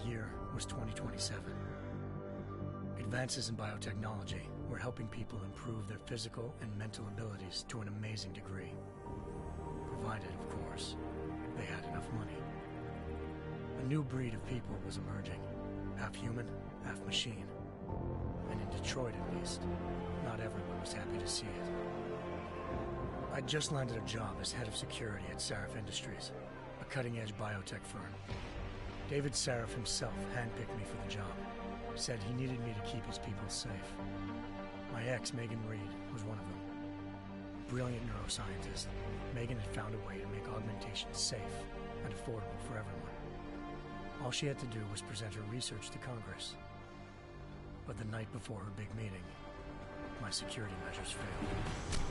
year was 2027. Advances in biotechnology were helping people improve their physical and mental abilities to an amazing degree. Provided, of course, they had enough money. A new breed of people was emerging, half human, half machine. And in Detroit, at least, not everyone was happy to see it. I'd just landed a job as head of security at Sarif Industries, a cutting-edge biotech firm. David Sarif himself handpicked me for the job, said he needed me to keep his people safe. My ex, Megan Reed, was one of them. Brilliant neuroscientist, Megan had found a way to make augmentation safe and affordable for everyone. All she had to do was present her research to Congress. But the night before her big meeting, my security measures failed.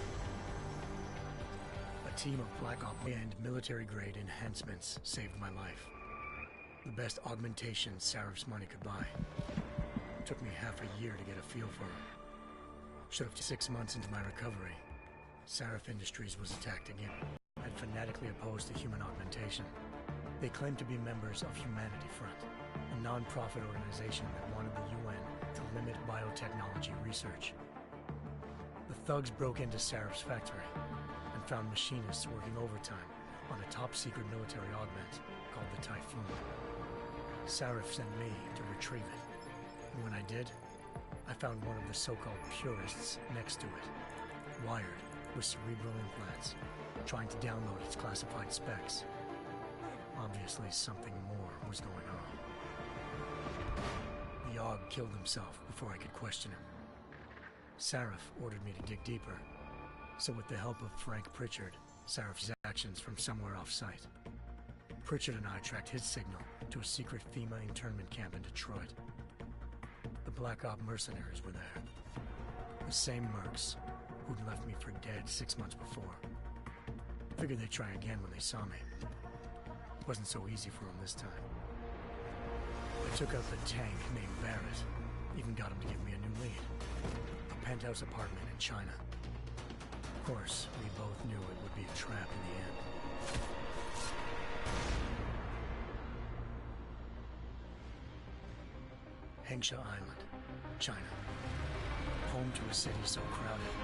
A team of Black Ops and military-grade enhancements saved my life. The best augmentation Sarif's money could buy. It took me half a year to get a feel for her. Should have 6 months into my recovery, Sarif Industries was attacked again. I'd fanatically opposed to human augmentation. They claimed to be members of Humanity Front, a non-profit organization that wanted the UN to limit biotechnology research. The thugs broke into Sarif's factory and found machinists working overtime on a top-secret military augment called the Typhoon. Sarif sent me to retrieve it, and when I did, I found one of the so-called purists next to it, wired with cerebral implants, trying to download its classified specs. Obviously, something more was going on. The Aug killed himself before I could question him. Sarif ordered me to dig deeper, so with the help of Frank Pritchard, Sarif's actions from somewhere off-site. Pritchard and I tracked his signal to a secret FEMA internment camp in Detroit. The Black Ops mercenaries were there. The same mercs who'd left me for dead 6 months before. Figured they'd try again when they saw me. Wasn't so easy for them this time. I took out the tank named Barrett, even got him to give me a new lead. A penthouse apartment in China. Of course, we both knew it would be a trap in the end. Hengsha Island, China. Home to a city so crowded,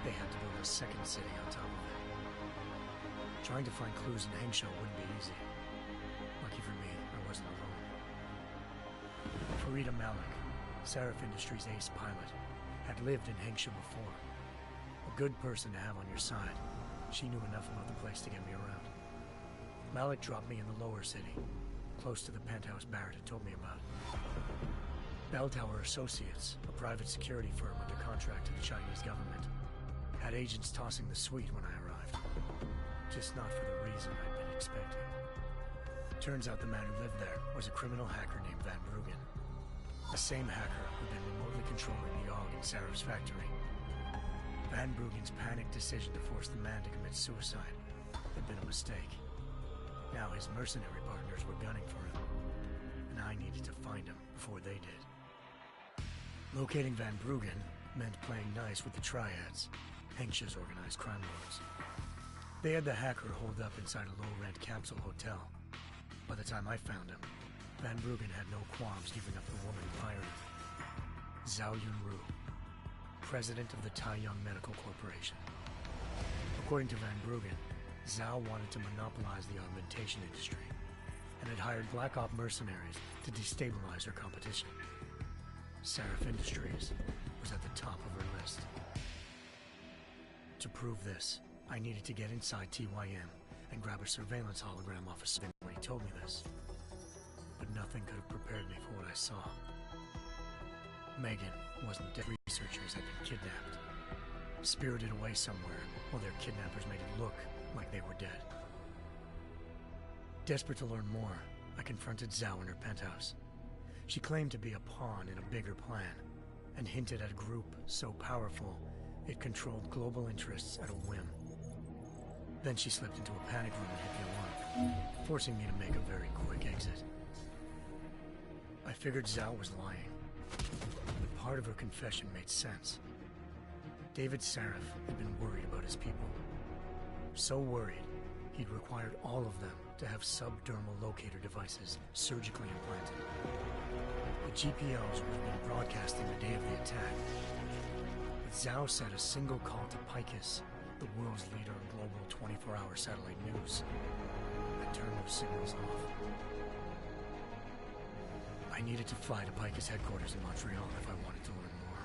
they had to build a second city on top of it. Trying to find clues in Hengsha wouldn't be easy. Lucky for me, I wasn't alone. Farida Malik, Sarif Industries' ace pilot, had lived in Hengsha before. A good person to have on your side. She knew enough about the place to get me around. Malik dropped me in the lower city, close to the penthouse Barrett had told me about. Bell Tower Associates, a private security firm under contract to the Chinese government, had agents tossing the suite when I arrived. Just not for the reason I'd been expecting. Turns out the man who lived there was a criminal hacker named Van Bruggen. The same hacker who'd been remotely controlling the Aug in Sarif's factory. Van Bruggen's panicked decision to force the man to commit suicide had been a mistake. Now his mercenary partners were gunning for him, and I needed to find him before they did. Locating Van Bruggen meant playing nice with the Triads, Hengsha's organized crime lords. They had the hacker holed up inside a low-rent capsule hotel. By the time I found him, Van Bruggen had no qualms giving up the woman who hired him. Zhao Yunru, president of the Taiyang Medical Corporation. According to Van Bruggen, Zhao wanted to monopolize the augmentation industry and had hired Black Ops mercenaries to destabilize her competition. Sarif Industries was at the top of her list. To prove this, I needed to get inside TYM and grab a surveillance hologram off a spin when he told me this. But nothing could have prepared me for what I saw. Megan wasn't dead. Researchers had been kidnapped, spirited away somewhere while their kidnappers made it look like they were dead. Desperate to learn more, I confronted Zhao in her penthouse. She claimed to be a pawn in a bigger plan, and hinted at a group so powerful it controlled global interests at a whim. Then she slipped into a panic room and hit the alarm, forcing me to make a very quick exit. I figured Zhao was lying, but part of her confession made sense. David Sarif had been worried about his people. So worried, he'd required all of them to have subdermal locator devices surgically implanted. The GPOs would have been broadcasting the day of the attack. But Zhao said a single call to Picus, the world's leader in global 24-hour satellite news, had turned those signals off. I needed to fly to Picus headquarters in Montreal if I wanted to learn more.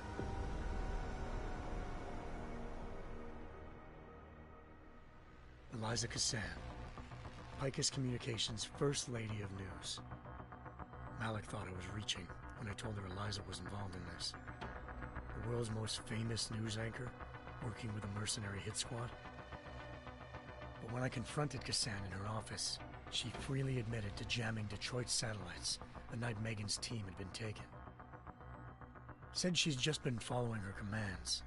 Eliza Cassan, Picus Communications' First Lady of News. Malik thought I was reaching when I told her Eliza was involved in this. The world's most famous news anchor, working with a mercenary hit squad. But when I confronted Cassan in her office, she freely admitted to jamming Detroit's satellites the night Megan's team had been taken. Said she's just been following her commands.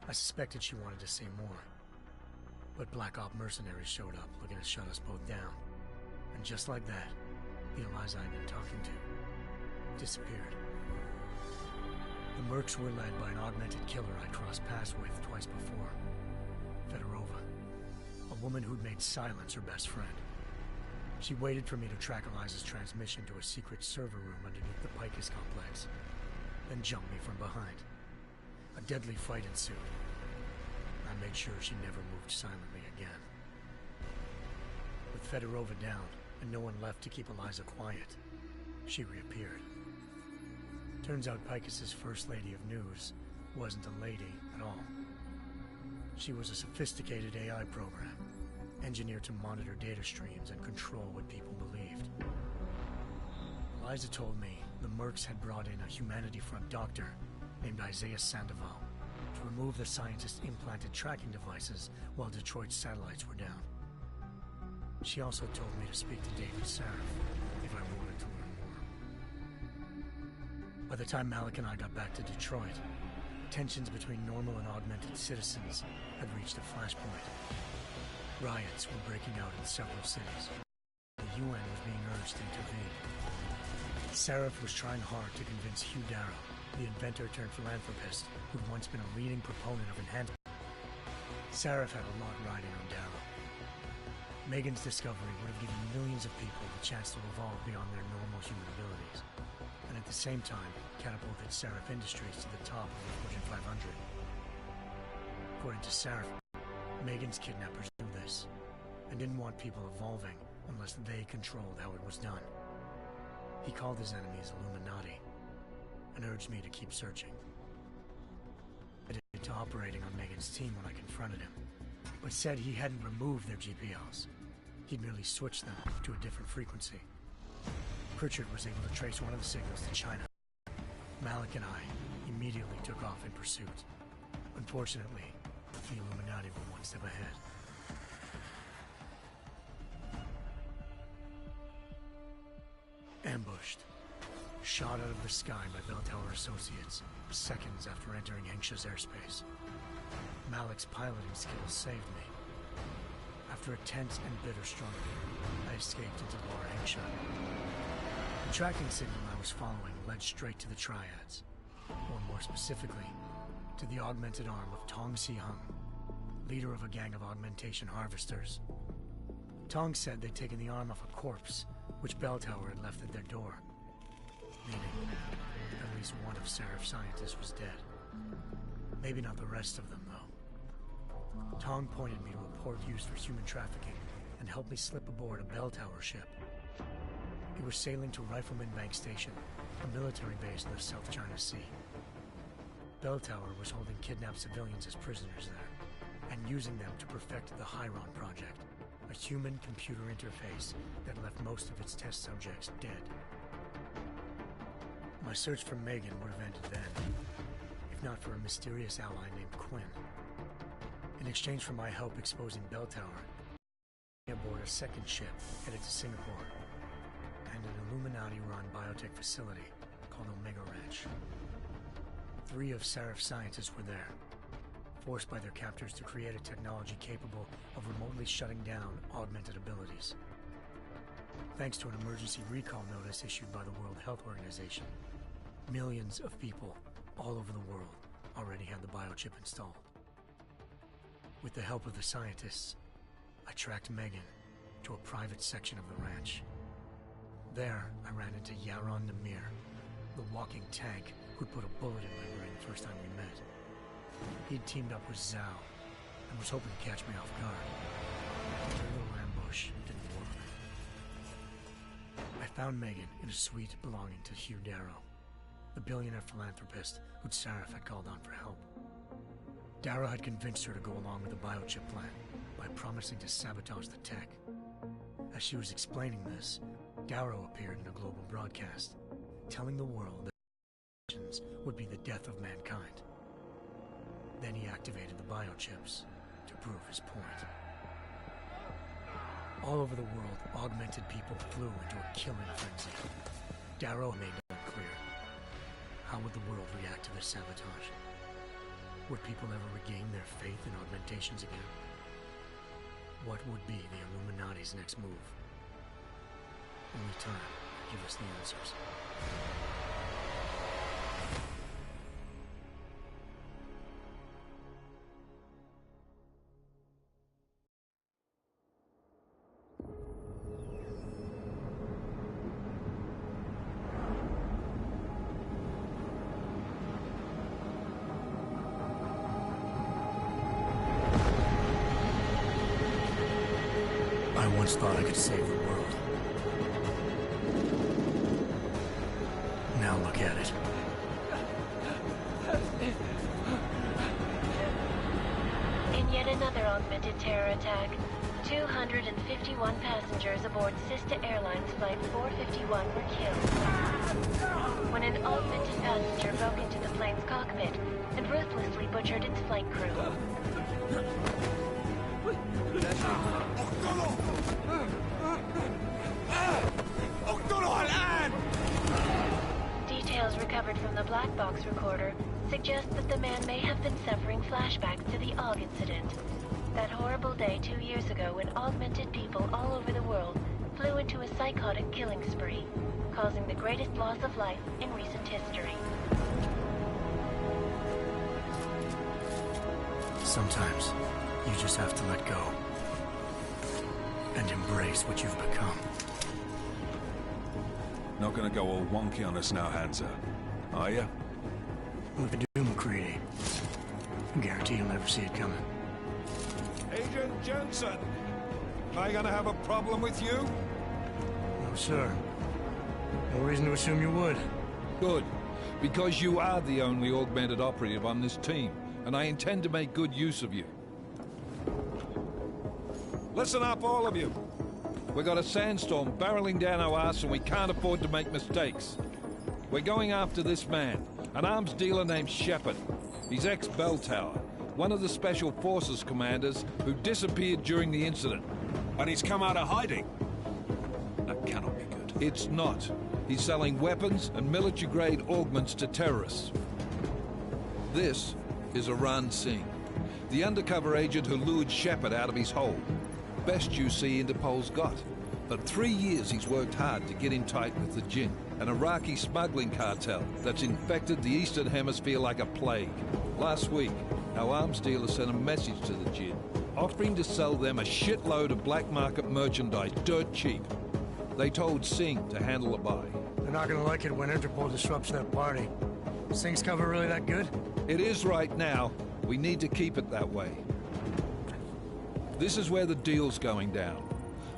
I suspected she wanted to say more. But Black Op mercenaries showed up looking to shut us both down. And just like that, the Eliza I'd been talking to disappeared. The Mercs were led by an augmented killer I'd crossed paths with twice before. Fedorova, a woman who'd made silence her best friend. She waited for me to track Eliza's transmission to a secret server room underneath the Picus complex, then jumped me from behind. A deadly fight ensued. I made sure she never moved silently again. With Fedorova down and no one left to keep Eliza quiet, she reappeared. Turns out Picus's First Lady of News wasn't a lady at all. She was a sophisticated AI program, engineered to monitor data streams and control what people believed. Eliza told me the Mercs had brought in a Humanity Front doctor named Isaiah Sandoval to remove the scientist's implanted tracking devices while Detroit's satellites were down. She also told me to speak to David Sarif if I wanted to learn more. By the time Malik and I got back to Detroit, tensions between normal and augmented citizens had reached a flashpoint. Riots were breaking out in several cities. The UN was being urged to intervene. Sarif was trying hard to convince Hugh Darrow, the inventor-turned-philanthropist who'd once been a leading proponent of enhancement. Sarif had a lot riding on Darrow. Megan's discovery would have given millions of people the chance to evolve beyond their normal human abilities, and at the same time catapulted Sarif Industries to the top of the Fortune 500. According to Sarif, Megan's kidnappers knew this, and didn't want people evolving unless they controlled how it was done. He called his enemies Illuminati, and urged me to keep searching. I admitted to operating on Megan's team when I confronted him, but said he hadn't removed their GPOs. He'd merely switched them to a different frequency. Pritchard was able to trace one of the signals to China. Malik and I immediately took off in pursuit. Unfortunately, the Illuminati were one step ahead. Ambushed. Shot out of the sky by Bell Tower Associates, seconds after entering Hengsha's airspace. Malik's piloting skills saved me. After a tense and bitter struggle, I escaped into Lower Hengsha. The tracking signal I was following led straight to the Triads, or more specifically, to the augmented arm of Tong Si-hung, leader of a gang of augmentation harvesters. Tong said they'd taken the arm off a corpse, which Bell Tower had left at their door, meaning at least one of Sarif's scientists was dead. Maybe not the rest of them, though. Tong pointed me to a port used for human trafficking and helped me slip aboard a Bell Tower ship. It was sailing to Rifleman Bank Station, a military base in the South China Sea. Bell Tower was holding kidnapped civilians as prisoners there, and using them to perfect the Hyron Project, a human-computer interface that left most of its test subjects dead. My search for Megan would have ended then, if not for a mysterious ally named Quinn. In exchange for my help exposing Bell Tower, I aboard a second ship headed to Singapore, and an Illuminati-run biotech facility called Omega Ranch. 3 of Sarif's scientists were there, forced by their captors to create a technology capable of remotely shutting down augmented abilities. Thanks to an emergency recall notice issued by the World Health Organization, millions of people all over the world already had the biochip installed. With the help of the scientists, I tracked Megan to a private section of the ranch. There, I ran into Yaron Namir, the walking tank who'd put a bullet in my brain the first time we met. He'd teamed up with Zhao and was hoping to catch me off guard. Their little ambush didn't work. I found Megan in a suite belonging to Hugh Darrow, the billionaire philanthropist who'd Sarif had called on for help. Darrow had convinced her to go along with the biochip plan by promising to sabotage the tech. As she was explaining this, Darrow appeared in a global broadcast, telling the world that actions would be the death of mankind. Then he activated the biochips to prove his point. All over the world, augmented people flew into a killing frenzy. Darrow made it clear. How would the world react to this sabotage? Would people ever regain their faith in augmentations again? What would be the Illuminati's next move? Only time will give us the answers. I once thought I could save the world. Now look at it. In yet another augmented terror attack, 251 passengers aboard sister airlines Flight 451 were killed when an augmented passenger broke into the plane's cockpit and ruthlessly butchered its flight crew. Details recovered from the black box recorder suggest that the man may have been suffering flashbacks to the AUG incident. That horrible day 2 years ago when augmented people all over the world flew into a psychotic killing spree, causing the greatest loss of life in recent history. Sometimes, you just have to let go. And embrace what you've become. Not gonna go all wonky on us now, Hansa, are ya? Look at you, McCready. I guarantee you'll never see it coming. Agent Jensen! Am I gonna have a problem with you? No, sir. No reason to assume you would. Good. Because you are the only augmented operative on this team, and I intend to make good use of you. Listen up, all of you. We got a sandstorm barreling down our arse and we can't afford to make mistakes. We're going after this man, an arms dealer named Shepard. He's ex-Bell Tower, one of the Special Forces commanders who disappeared during the incident. And he's come out of hiding. That cannot be good. It's not. He's selling weapons and military-grade augments to terrorists. This is Aran Singh, the undercover agent who lured Shepard out of his hole. Best you see Interpol's got. For 3 years he's worked hard to get in tight with the Jinn, an Iraqi smuggling cartel that's infected the Eastern Hemisphere like a plague. Last week, our arms dealer sent a message to the Jinn, offering to sell them a shitload of black market merchandise dirt cheap. They told Singh to handle the buy. They're not gonna like it when Interpol disrupts their party. Singh's cover really that good? It is right now. We need to keep it that way. This is where the deal's going down.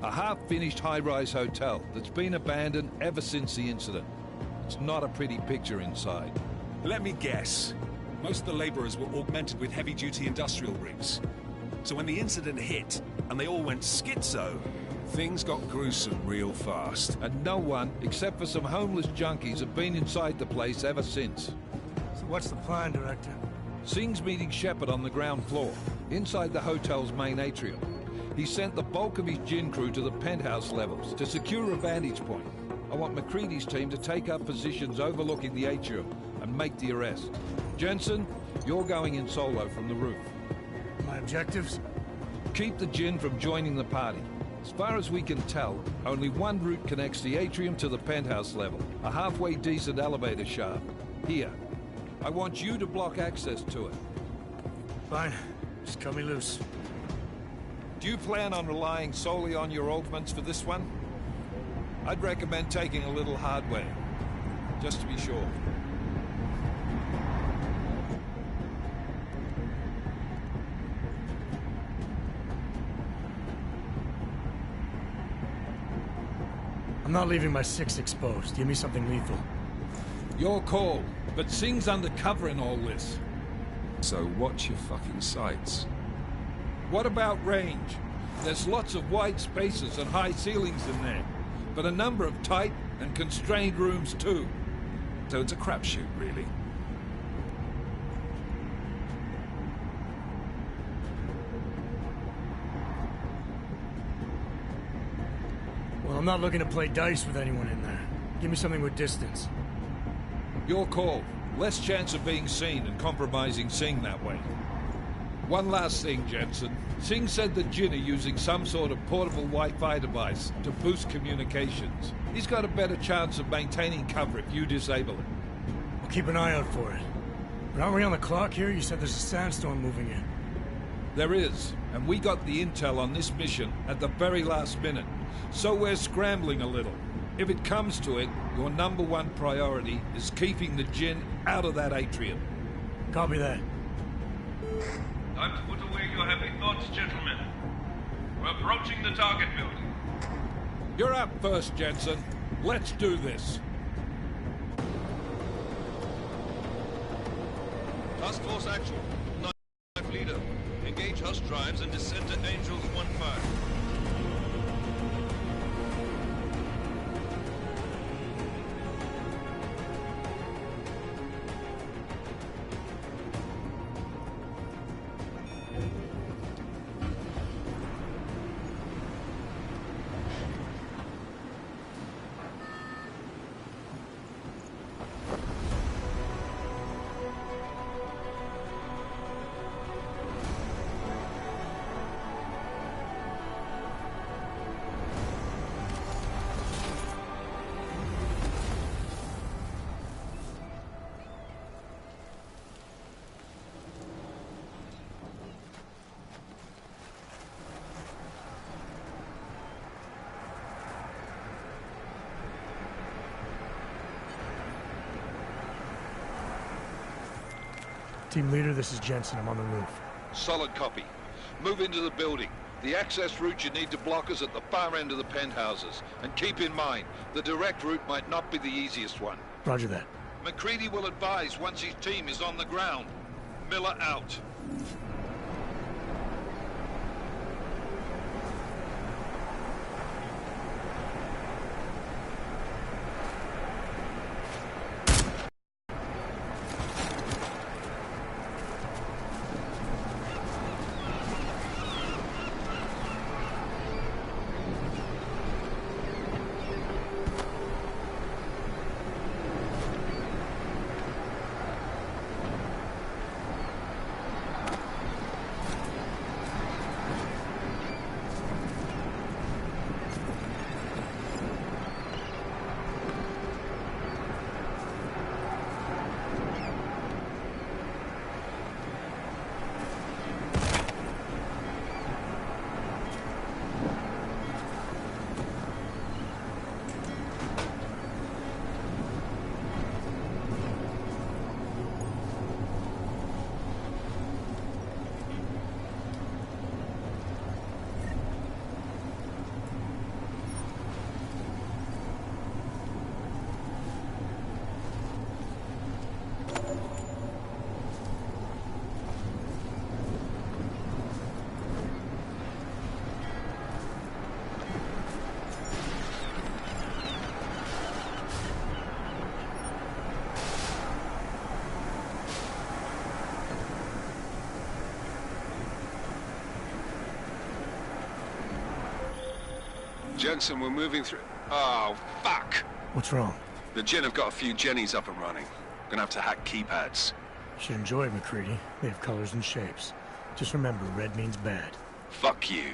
A half-finished high-rise hotel that's been abandoned ever since the incident. It's not a pretty picture inside. Let me guess. Most of the laborers were augmented with heavy-duty industrial rigs. So when the incident hit, and they all went schizo, things got gruesome real fast. And no one, except for some homeless junkies, have been inside the place ever since. So what's the plan, Director? Singh's meeting Shepard on the ground floor, inside the hotel's main atrium. He sent the bulk of his Jinn crew to the penthouse levels to secure a vantage point. I want McCready's team to take up positions overlooking the atrium and make the arrest. Jensen, you're going in solo from the roof. My objectives? Keep the Jinn from joining the party. As far as we can tell, only one route connects the atrium to the penthouse level, a halfway decent elevator shaft. Here. I want you to block access to it. Fine. Just cut me loose. Do you plan on relying solely on your augments for this one? I'd recommend taking a little hardware, just to be sure. I'm not leaving my 6 exposed. Give me something lethal. Your call, but Singh's undercover in all this. So watch your fucking sights. What about range? There's lots of wide spaces and high ceilings in there, but a number of tight and constrained rooms too. So it's a crapshoot, really. Well, I'm not looking to play dice with anyone in there. Give me something with distance. Your call. Less chance of being seen and compromising Singh that way. One last thing, Jensen. Singh said the Jinn are using some sort of portable Wi-Fi device to boost communications. He's got a better chance of maintaining cover if you disable it. I'll keep an eye out for it. But aren't we on the clock here? You said there's a sandstorm moving in. There is, and we got the intel on this mission at the very last minute. So we're scrambling a little. If it comes to it, your #1 priority is keeping the Jinn out of that atrium. Copy that. Time to put away your happy thoughts, gentlemen. We're approaching the target building. You're up first, Jensen. Let's do this. Task Force Actual. Knife Leader. Engage Hush drives and descend to Angels 1-5. Team leader, this is Jensen. I'm on the roof. Solid copy. Move into the building. The access route you need to block is at the far end of the penthouses. And keep in mind, the direct route might not be the easiest one. Roger that. McCready will advise once his team is on the ground. Miller out. Jensen, we're moving through... Oh, fuck! What's wrong? The Jinn have got a few Jennies up and running. Gonna have to hack keypads. Should enjoy it, McCready. They have colors and shapes. Just remember, red means bad. Fuck you.